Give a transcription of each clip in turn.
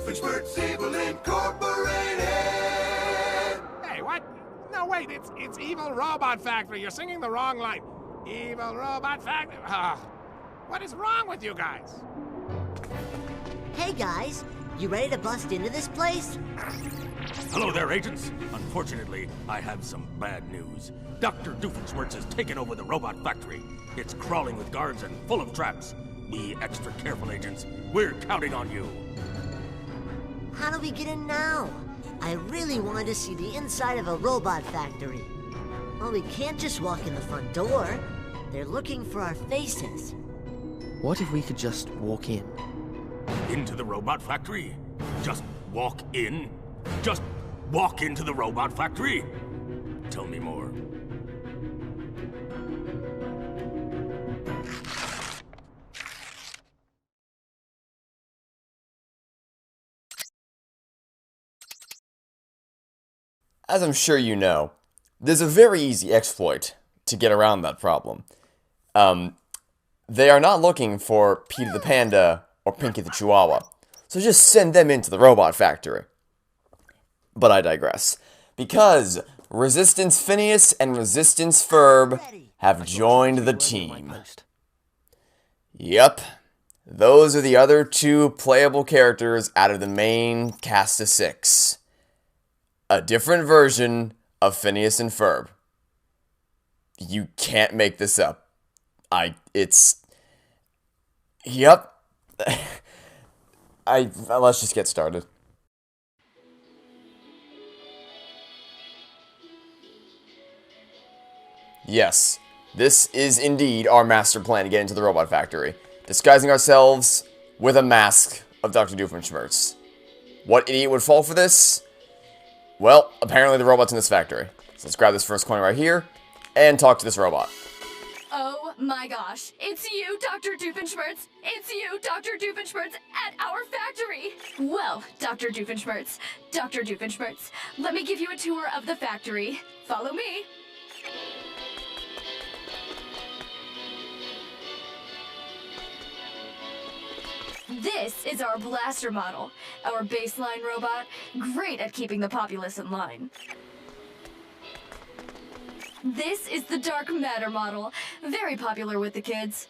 Doofenshmirtz Evil Incorporated! Hey, what? No, wait, it's Evil Robot Factory. You're singing the wrong line. Evil Robot Factory. What is wrong with you guys? Hey guys, you ready to bust into this place? Hello there, agents. Unfortunately, I have some bad news. Dr. Doofenshmirtz has taken over the robot factory. It's crawling with guards and full of traps. Be extra careful, agents. We're counting on you. How do we get in now? I really wanted to see the inside of a robot factory. Well, we can't just walk in the front door. They're looking for our faces. What if we could just walk in? Into the robot factory? Just walk in? Just walk into the robot factory? Tell me more. As I'm sure you know, there's a very easy exploit to get around that problem. They are not looking for Peter the Panda or Pinky the Chihuahua, so just send them into the robot factory. But I digress, because Resistance Phineas and Resistance Ferb have joined the team. Yep, those are the other two playable characters out of the main cast of 6. A different version of Phineas and Ferb. You can't make this up. Yep. Let's just get started. Yes, this is indeed our master plan to get into the robot factory. Disguising ourselves with a mask of Dr. Doofenshmirtz. What idiot would fall for this? Well, apparently the robot's in this factory. So let's grab this first coin right here and talk to this robot. Oh my gosh, it's you, Dr. Doofenshmirtz! It's you, Dr. Doofenshmirtz, at our factory! Well, Dr. Doofenshmirtz, let me give you a tour of the factory. Follow me. This is our blaster model, our baseline robot, great at keeping the populace in line. This is the dark matter model, very popular with the kids.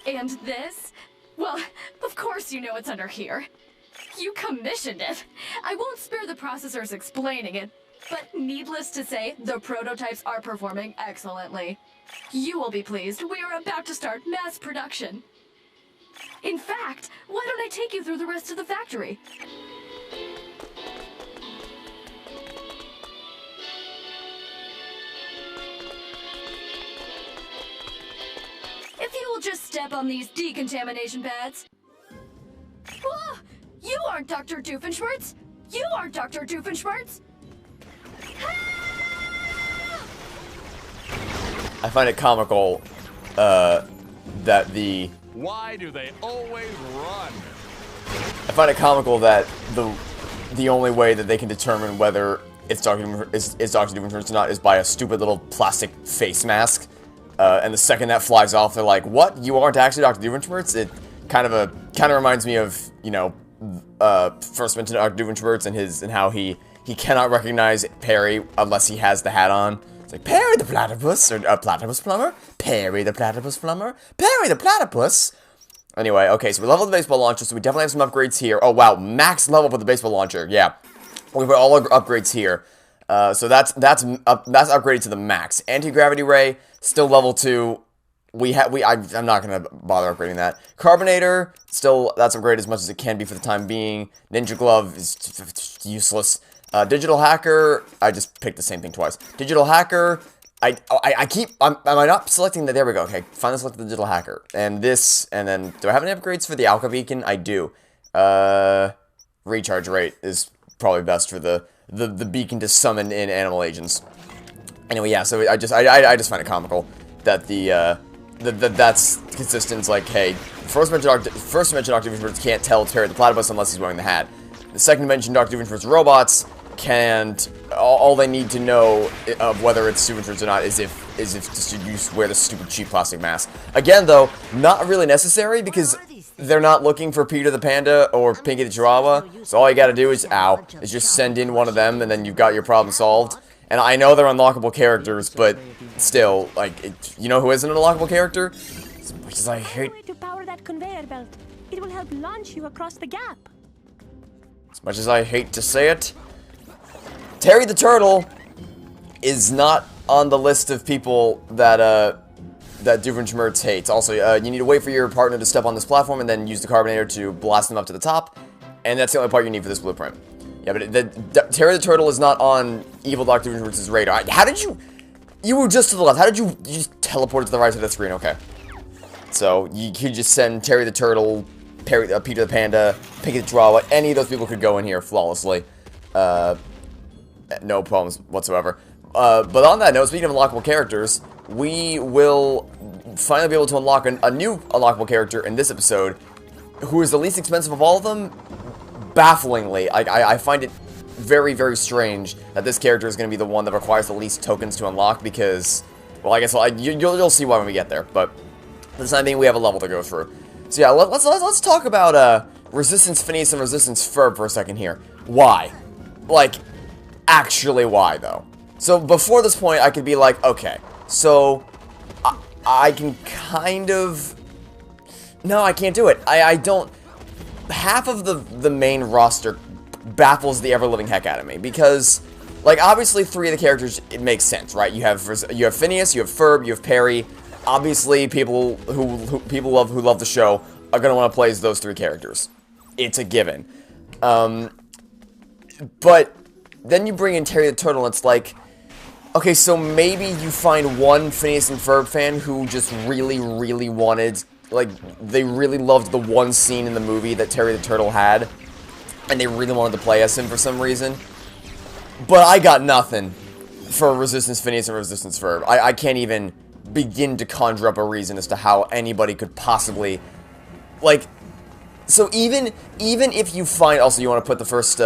And this? Well, of course you know it's under here. You commissioned it. I won't spare the processors explaining it, but needless to say, the prototypes are performing excellently. You will be pleased. We are about to start mass production. In fact, why don't I take you through the rest of the factory? If you will just step on these decontamination pads. Whoa! You aren't Dr. Doofenshmirtz! You aren't Dr. Doofenshmirtz! I find it comical that the... Why do they always run? I find it comical that the only way that they can determine whether it's Dr. Doofenshmirtz or not is by a stupid little plastic face mask. And the second that flies off, they're like, "What? You aren't actually Dr. Doofenshmirtz?" It kind of reminds me of, you know, first mention Dr. Doofenshmirtz and how he cannot recognize Perry unless he has the hat on. It's like, Perry the Platypus, or Platypus Plumber, Perry the Platypus Plumber, Perry the Platypus. Anyway, okay, so we leveled the baseball launcher, so we definitely have some upgrades here. Oh wow, max level for the baseball launcher. Yeah, we put all our upgrades here. So that's upgraded to the max. Anti-gravity ray, still level 2. I'm not gonna bother upgrading that. Carbonator, still that's upgraded as much as it can be for the time being. Ninja glove is useless. Digital hacker, I just picked the same thing twice. Digital hacker, am I not selecting the, there we go, okay, finally selected the digital hacker. And this, and then, do I have any upgrades for the Alka beacon? I do. Recharge rate is probably best for the beacon to summon in animal agents. Anyway, yeah, so I just find it comical that that's consistent. It's like, hey, first dimension Dr. Doofenshmirtz can't tell it's Perry the Platypus unless he's wearing the hat. The second dimension Dr. Doofenshmirtz robots can't. All they need to know of whether it's Doofenshmirtz or not is if just you wear the stupid cheap plastic mask. Again, though, not really necessary because they're not looking for Peter the Panda or Pinky the Chihuahua, so all you gotta do is, just send in one of them, and then you've got your problem solved. And I know they're unlockable characters, but still, like, you know who isn't an unlockable character? As much as I hate... to power that conveyor belt. It will help launch you across the gap. As much as I hate to say it, Terry the Turtle is not on the list of people that, that Doofenshmirtz hates. Also, you need to wait for your partner to step on this platform and then use the carbonator to blast them up to the top. And that's the only part you need for this blueprint. Yeah, but Terry the Turtle is not on Evil Dr. Doofenshmirtz's radar. How did you... You were just to the left. How did you just teleport to the right side of the screen? Okay. So, you could just send Terry the Turtle, Peter the Panda, Pinky the Chihuahua. Any of those people could go in here flawlessly. No problems whatsoever. But on that note, speaking of unlockable characters, we will finally be able to unlock a new unlockable character in this episode, who is the least expensive of all of them. Bafflingly, I find it very, very strange that this character is going to be the one that requires the least tokens to unlock, because, well, I guess you'll see why when we get there, but for the time being, we have a level to go through. So yeah, let's talk about Resistance Phineas and Resistance Ferb for a second here. Why? Like, actually why, though? So before this point, I could be like, okay, so I can kind of... No, I can't do it. I don't... Half of the main roster baffles the ever-living heck out of me, because, like, obviously 3 of the characters, it makes sense, right? You have Phineas, you have Ferb, you have Perry. Obviously, people who love the show are gonna want to play as those 3 characters. It's a given. But then you bring in Terry the Turtle, and it's like, okay, so maybe you find one Phineas and Ferb fan who just really, really wanted, like, they really loved the one scene in the movie that Terry the Turtle had, and they really wanted to play as him for some reason. But I got nothing for Resistance Phineas and Resistance Ferb. I can't even begin to conjure up a reason as to how anybody could possibly, like... So even if you find, also you want to put the first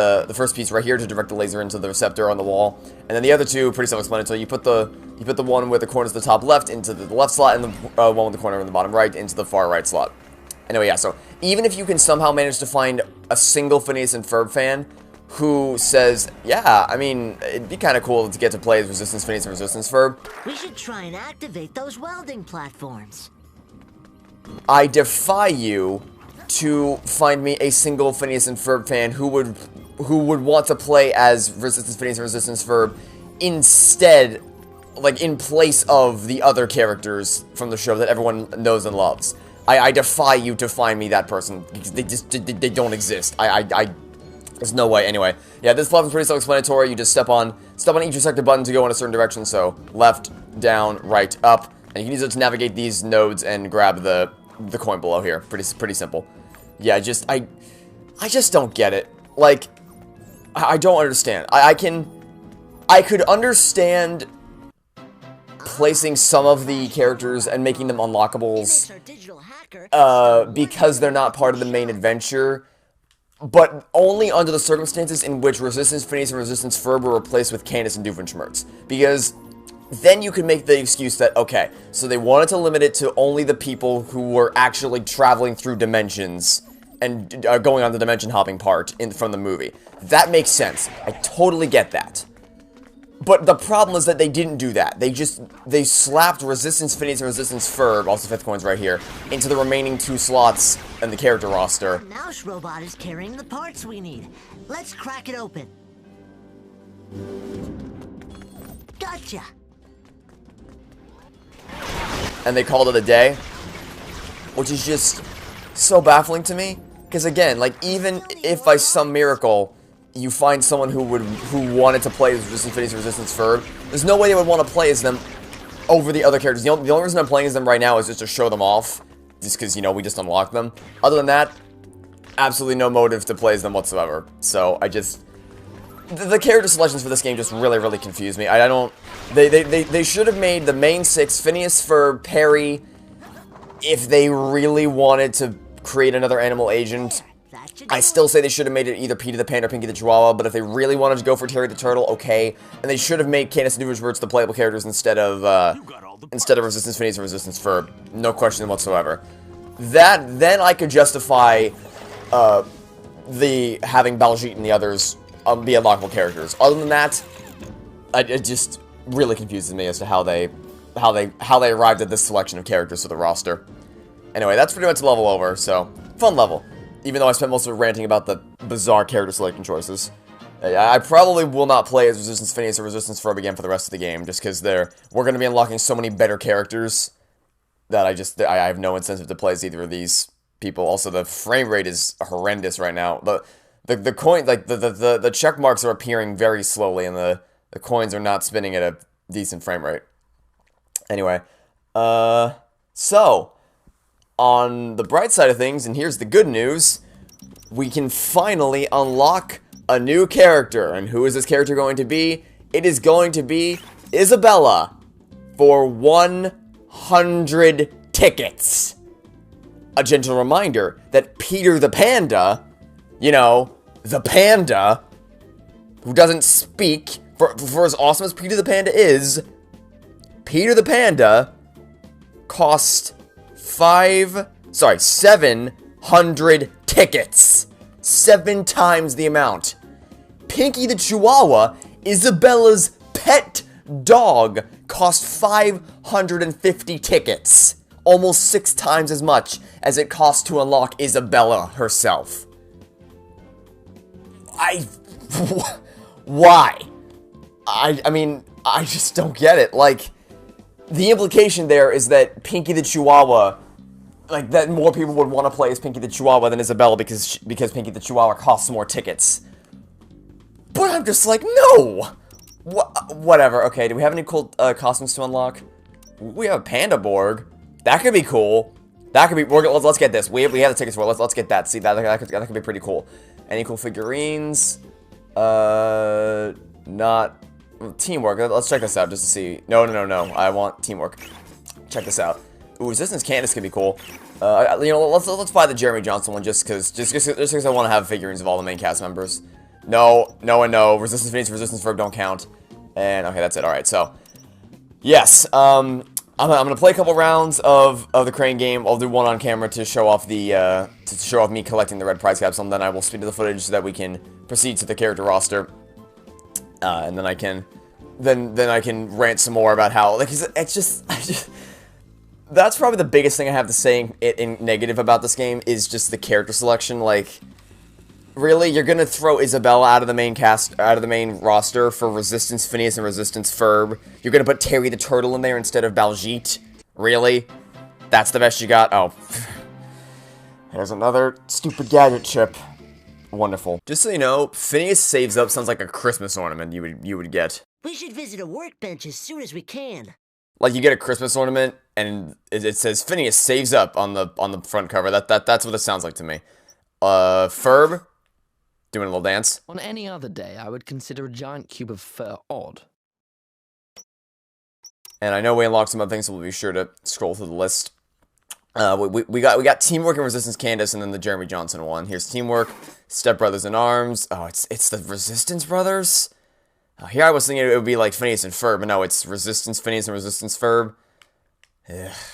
piece right here to direct the laser into the receptor on the wall, and then the other 2 pretty self-explanatory. You put the one with the corner to the top left into the left slot, and the one with the corner in the bottom right into the far right slot. Anyway, yeah. So even if you can somehow manage to find a single Phineas and Ferb fan who says, yeah, I mean, it'd be kind of cool to get to play as Resistance Phineas and Resistance Ferb. We should try and activate those welding platforms. I defy you to find me a single Phineas and Ferb fan who would want to play as Resistance Phineas and Resistance Ferb instead, like, in place of the other characters from the show that everyone knows and loves. I defy you to find me that person, because they don't exist. There's no way. Anyway, yeah, this platform's pretty self-explanatory. You just step on each respective button to go in a certain direction, so left, down, right, up, and you can use it to navigate these nodes and grab the coin below here. Pretty simple. Yeah, I just don't get it. Like, I don't understand. I could understand placing some of the characters and making them unlockables because they're not part of the main adventure, but only under the circumstances in which Resistance Phineas and Resistance Ferb were replaced with Candace and Doofenshmirtz. Because then you could make the excuse that, okay, so they wanted to limit it to only the people who were actually traveling through dimensions and going on the dimension hopping part from the movie. That makes sense. I totally get that. But the problem is that they didn't do that. They slapped Resistance Phineas and Resistance Ferb, also 5th coins right here, into the remaining 2 slots in the character roster. Mouse robot is carrying the parts we need. Let's crack it open. Gotcha. And they called it a day, which is just so baffling to me. Because again, like, even if by some miracle you find someone who wanted to play as Resistance Phineas and Resistance Ferb, there's no way they would want to play as them over the other characters. The only reason I'm playing as them right now is just to show them off, just because, you know, we just unlocked them. Other than that, absolutely no motive to play as them whatsoever. So I just... The character selections for this game just really, really confuse me. I don't... They should have made the main 6, Phineas, Ferb, Perry, if they really wanted to create another animal agent. I still say they should have made it either Peter the Panda or Pinky the Chihuahua, but if they really wanted to go for Terry the Turtle, okay. And they should have made Candace and Doofenshmirtz the playable characters instead of Resistance Phineas and Resistance Ferb. No question whatsoever. then I could justify the having Baljeet and the others be unlockable characters. Other than that, it just really confuses me as to how they arrived at this selection of characters for the roster. Anyway, that's pretty much the level over, so fun level. Even though I spent most of it ranting about the bizarre character selection choices. I probably will not play as Resistance Phineas or Resistance Ferb again for the rest of the game, just because we're going to be unlocking so many better characters that I have no incentive to play as either of these people. Also, the frame rate is horrendous right now. The coin, like the check marks are appearing very slowly, and the coins are not spinning at a decent frame rate. Anyway, so on the bright side of things, and here's the good news, we can finally unlock a new character. And who is this character going to be? It is going to be Isabella for 100 tickets. A gentle reminder that Peter the Panda, you know, the panda, who doesn't speak, for as awesome as Peter the Panda is, Peter the Panda cost 700 tickets. 7 times the amount. Pinky the Chihuahua, Isabella's pet dog, cost 550 tickets. Almost 6 times as much as it costs to unlock Isabella herself. Why? I mean, I just don't get it. Like, the implication there is that Pinky the Chihuahua, like, that more people would want to play as Pinky the Chihuahua than Isabella because Pinky the Chihuahua costs more tickets. But I'm just like, no! Whatever. Okay, do we have any cool costumes to unlock? We have a Panda Borg. That could be cool. That could be... Let's get this. We have the tickets for it. Let's get that. See, that could be pretty cool. Any cool figurines? Not... Teamwork. Let's check this out just to see. No. I want teamwork. Check this out. Ooh, Resistance Candace could be cool. You know, let's buy the Jeremy Johnson one just because I want to have figurines of all the main cast members. No. Resistance Phineas, Resistance Ferb don't count. And okay, that's it. All right, so yes, I'm gonna play a couple rounds of the Crane game. I'll do one on camera to show off me collecting the red prize capsule, and then I will speed to the footage so that we can proceed to the character roster. And then I can rant some more about how, like, it's just that's probably the biggest thing I have to say in negative about this game is just the character selection. Like, really, you're gonna throw Isabella out of the main roster for Resistance Phineas and Resistance Ferb? You're gonna put Terry the Turtle in there instead of Baljeet? Really? That's the best you got? Oh, there's another stupid gadget chip. Wonderful. Just so you know, Phineas Saves Up sounds like a Christmas ornament you would get. We should visit a workbench as soon as we can. Like, you get a Christmas ornament and it says Phineas Saves Up on the front cover. That's what it sounds like to me. Ferb doing a little dance. On any other day, I would consider a giant cube of fur odd. And I know we unlocked some other things, so we'll be sure to scroll through the list. We got Teamwork and Resistance Candace, and then the Jeremy Johnson one. Here's Teamwork, Step Brothers in Arms. Oh, it's the Resistance Brothers? Here I was thinking it would be like Phineas and Ferb, but no, it's Resistance Phineas and Resistance Ferb.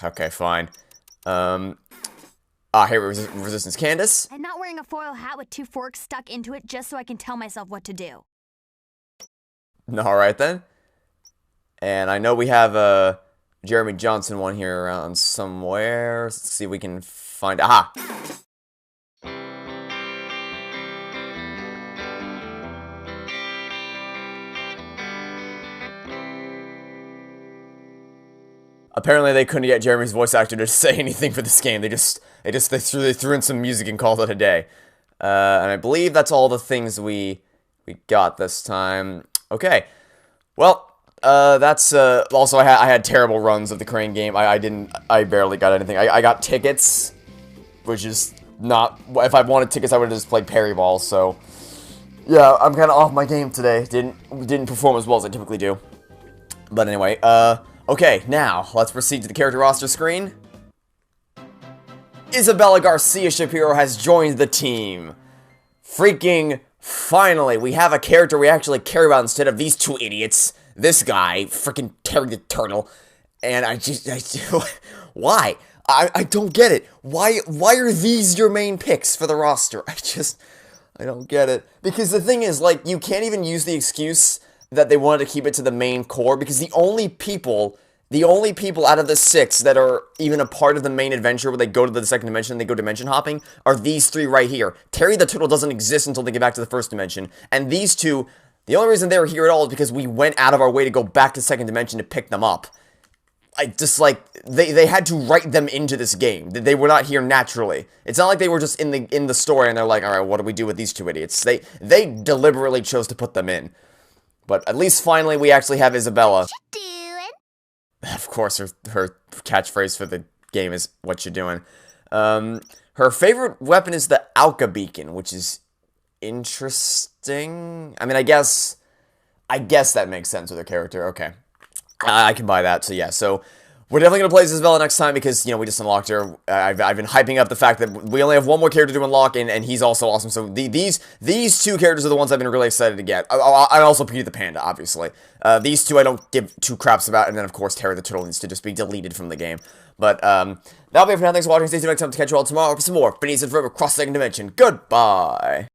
Okay, fine. Here, Resistance Candace. I'm not wearing a foil hat with 2 forks stuck into it just so I can tell myself what to do. Alright then. And I know we have a Jeremy Johnson one here around somewhere. Let's see if we can find... Aha! Apparently they couldn't get Jeremy's voice actor to say anything for this game. They threw in some music and called it a day. And I believe that's all the things we got this time. Okay. Well, that's also I had terrible runs of the Crane game. I barely got anything. I got tickets, which is not... If I wanted tickets, I would have just played Parry Ball. So yeah, I'm kind of off my game today. Didn't perform as well as I typically do. But anyway, okay, now, let's proceed to the character roster screen. Isabella Garcia Shapiro has joined the team. Freaking finally, we have a character we actually care about instead of these 2 idiots. This guy, freaking Terry the Turtle. And why? I don't get it. Why are these your main picks for the roster? I don't get it. Because the thing is, like, you can't even use the excuse that they wanted to keep it to the main core, because the only people out of the 6 that are even a part of the main adventure where they go to the second dimension and they go dimension hopping are these 3 right here. Terry the Turtle doesn't exist until they get back to the first dimension. And these 2, the only reason they're here at all is because we went out of our way to go back to second dimension to pick them up. I just, like, they had to write them into this game. They were not here naturally. It's not like they were just in the story and they're like, alright, what do we do with these 2 idiots? They deliberately chose to put them in. But at least finally we actually have Isabella. What you doing? Of course, her catchphrase for the game is, what you doing? Her favorite weapon is the Alka Beacon, which is interesting. I mean, I guess that makes sense with her character. Okay. I can buy that, so yeah, so we're definitely going to play as Isabella next time because, you know, we just unlocked her. I've been hyping up the fact that we only have one more character to unlock, and he's also awesome, so these 2 characters are the ones I've been really excited to get. I also Peter the Panda, obviously. These 2 I don't give 2 craps about, and then, of course, Terry the Turtle needs to just be deleted from the game. But, that'll be it for now. Thanks for watching. Stay tuned next time to catch you all tomorrow for some more Phineas and Ferb across the second dimension. Goodbye!